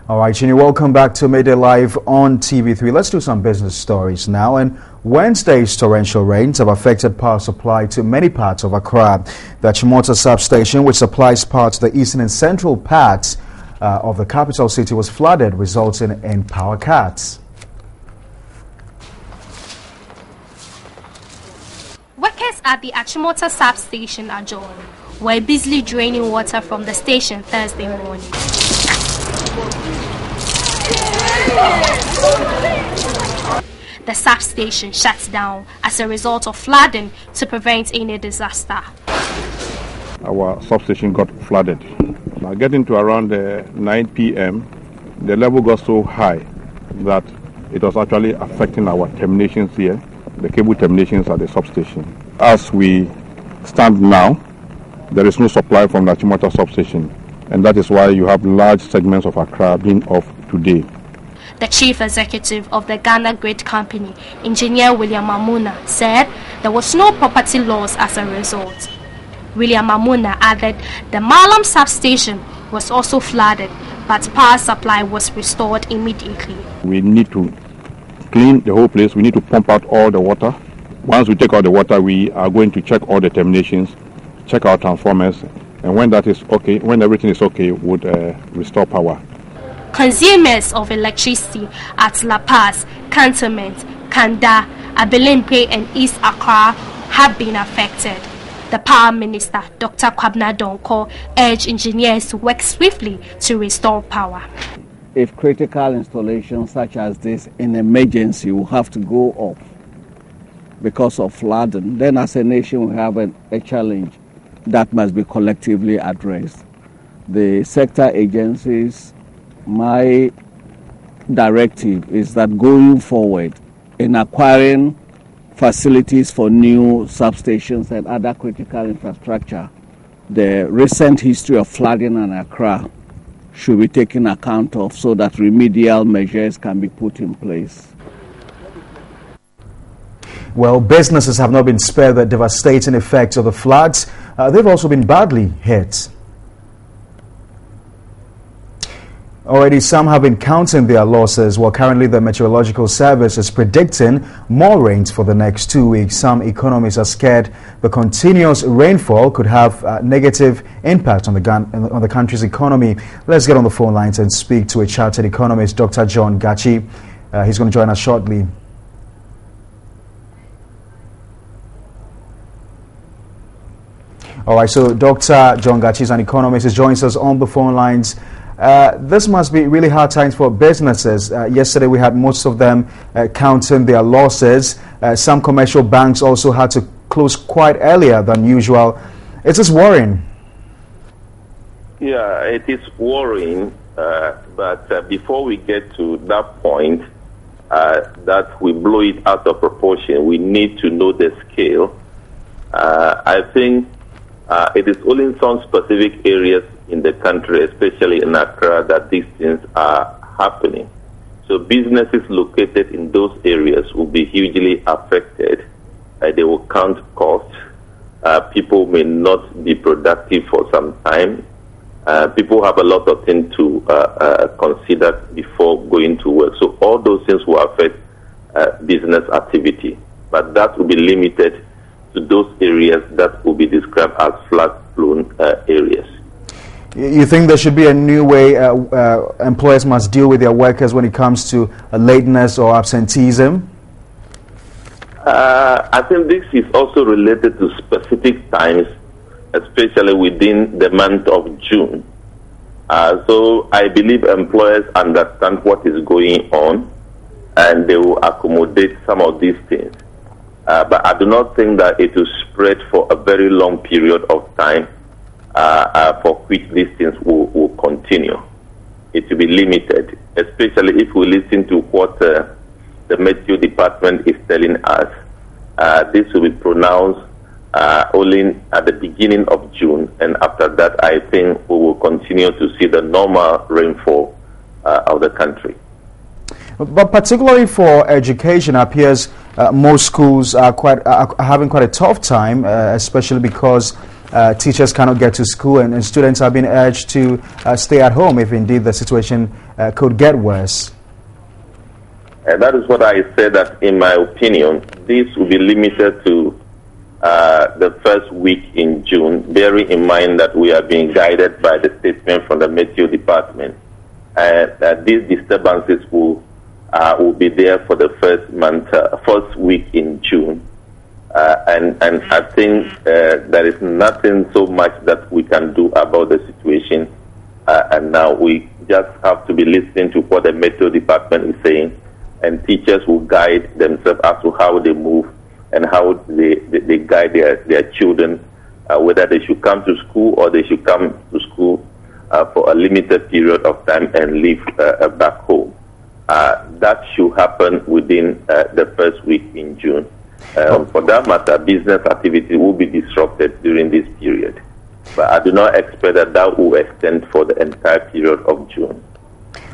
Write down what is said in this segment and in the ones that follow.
All right, Chini, welcome back to Midday Live on TV3. Let's do some business stories now. And Wednesday's torrential rains have affected power supply to many parts of Accra. The Achimota substation, which supplies power to the eastern and central parts of the capital city, was flooded, resulting in power cuts. Workers at the Achimota substation at John were busily draining water from the station Thursday morning. The substation shut down as a result of flooding to prevent any disaster. Our substation got flooded. Now getting to around 9 p.m., the level got so high that it was actually affecting our terminations here, the cable terminations at the substation. As we stand now, there is no supply from the Achimota substation, and that is why you have large segments of Accra being off today. The chief executive of the Ghana Grid Company, Engineer William Mamuna, said there was no property loss as a result. William Mamuna added the Malam substation was also flooded, but power supply was restored immediately. We need to clean the whole place. We need to pump out all the water. Once we take out the water, we are going to check all the terminations, check our transformers, and when that is okay, when everything is okay, would restore power. Consumers of electricity at La Paz, Cantonment, Kanda, Abelimpe and East Accra have been affected. The Power Minister, Dr. Kwabna Donko, urged engineers to work swiftly to restore power. If critical installations such as this in emergency will have to go off because of flooding, then as a nation we have a challenge that must be collectively addressed. The sector agencies, my directive is that going forward in acquiring facilities for new substations and other critical infrastructure, the recent history of flooding in Accra should be taken account of so that remedial measures can be put in place. Well, businesses have not been spared the devastating effects of the floods. They've also been badly hit. Already, some have been counting their losses, while currently the Meteorological Service is predicting more rains for the next 2 weeks. Some economists are scared the continuous rainfall could have a negative impact on the country's economy. Let's get on the phone lines and speak to a chartered economist, Dr. John Gotti. He's going to join us shortly. All right, so Dr. John Gotti is an economist. He joins us on the phone lines. This must be really hard times for businesses. Yesterday we had most of them counting their losses. Some commercial banks also had to close quite earlier than usual. Is this worrying? Yeah, it is worrying. But before we get to that point, that we blow it out of proportion, we need to know the scale. I think it is only in some specific areas in the country, especially in Accra, that these things are happening. So businesses located in those areas will be hugely affected. They will count costs. People may not be productive for some time. People have a lot of things to consider before going to work. So all those things will affect business activity. But that will be limited to those areas that will be described as flood-prone areas. You think there should be a new way employers must deal with their workers when it comes to lateness or absenteeism? I think this is also related to specific times, especially within the month of June. So I believe employers understand what is going on and they will accommodate some of these things. But I do not think that it will spread for a very long period of time for which these things will continue. It will be limited, especially if we listen to what the Meteo Department is telling us. This will be pronounced only at the beginning of June, and after that I think we will continue to see the normal rainfall of the country. But particularly for education, it appears most schools are having quite a tough time, especially because teachers cannot get to school, and students are being urged to stay at home if indeed the situation could get worse. That is what I said, that in my opinion, this will be limited to the first week in June, bearing in mind that we are being guided by the statement from the Meteo Department, that these disturbances will be there for the first week in June. And I think there is nothing so much that we can do about the situation. And now we just have to be listening to what the Meteo Department is saying, and teachers will guide themselves as to how they move and how they guide their children, whether they should come to school or they should come to school for a limited period of time and leave back home. That should happen within the first week in June. For that matter, business activity will be disrupted during this period. But I do not expect that will extend for the entire period of June.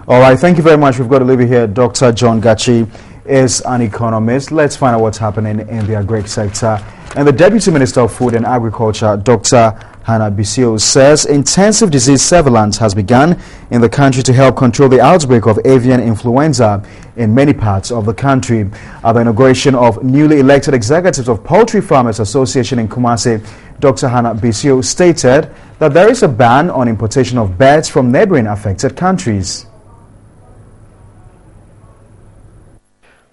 All right, thank you very much. We've got to leave it here. Dr. John Gotti is an economist. Let's find out what's happening in the agri sector. And the Deputy Minister of Food and Agriculture, Dr. Hannah Bisio, says intensive disease surveillance has begun in the country to help control the outbreak of avian influenza in many parts of the country. At the inauguration of newly elected executives of Poultry Farmers Association in Kumasi, Dr. Hannah Bisio stated that there is a ban on importation of birds from neighboring affected countries.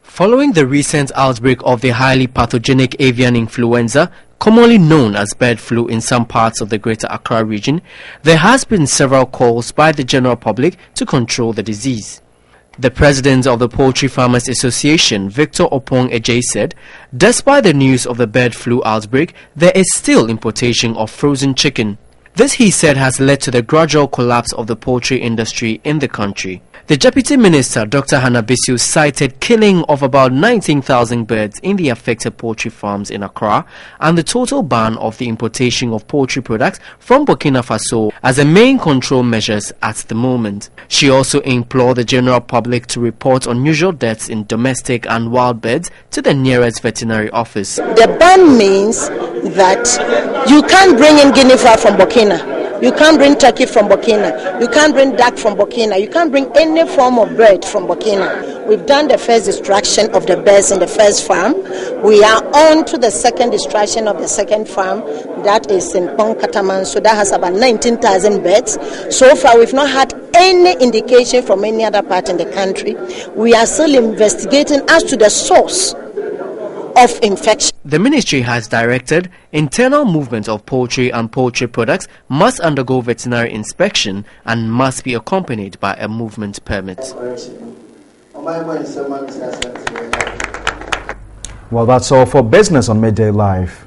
Following the recent outbreak of the highly pathogenic avian influenza, commonly known as bird flu in some parts of the Greater Accra region, there has been several calls by the general public to control the disease. The president of the Poultry Farmers Association, Victor Opong Ejay, said, despite the news of the bird flu outbreak, there is still importation of frozen chicken. This, he said, has led to the gradual collapse of the poultry industry in the country. The Deputy Minister, Dr. Hannah Bisio, cited killing of about 19,000 birds in the affected poultry farms in Accra and the total ban of the importation of poultry products from Burkina Faso as the main control measures at the moment. She also implored the general public to report unusual deaths in domestic and wild birds to the nearest veterinary office. The ban means that you can't bring in guinea fowl from Burkina. You can't bring turkey from Burkina. You can't bring duck from Burkina. You can't bring any form of bird from Burkina. We've done the first destruction of the birds in the first farm. We are on to the second destruction of the second farm. That is in Pong Kataman. So that has about 19,000 birds. So far, we've not had any indication from any other part in the country. We are still investigating as to the source of infection. The ministry has directed internal movement of poultry and poultry products must undergo veterinary inspection and must be accompanied by a movement permit. Well, that's all for business on Midday Live.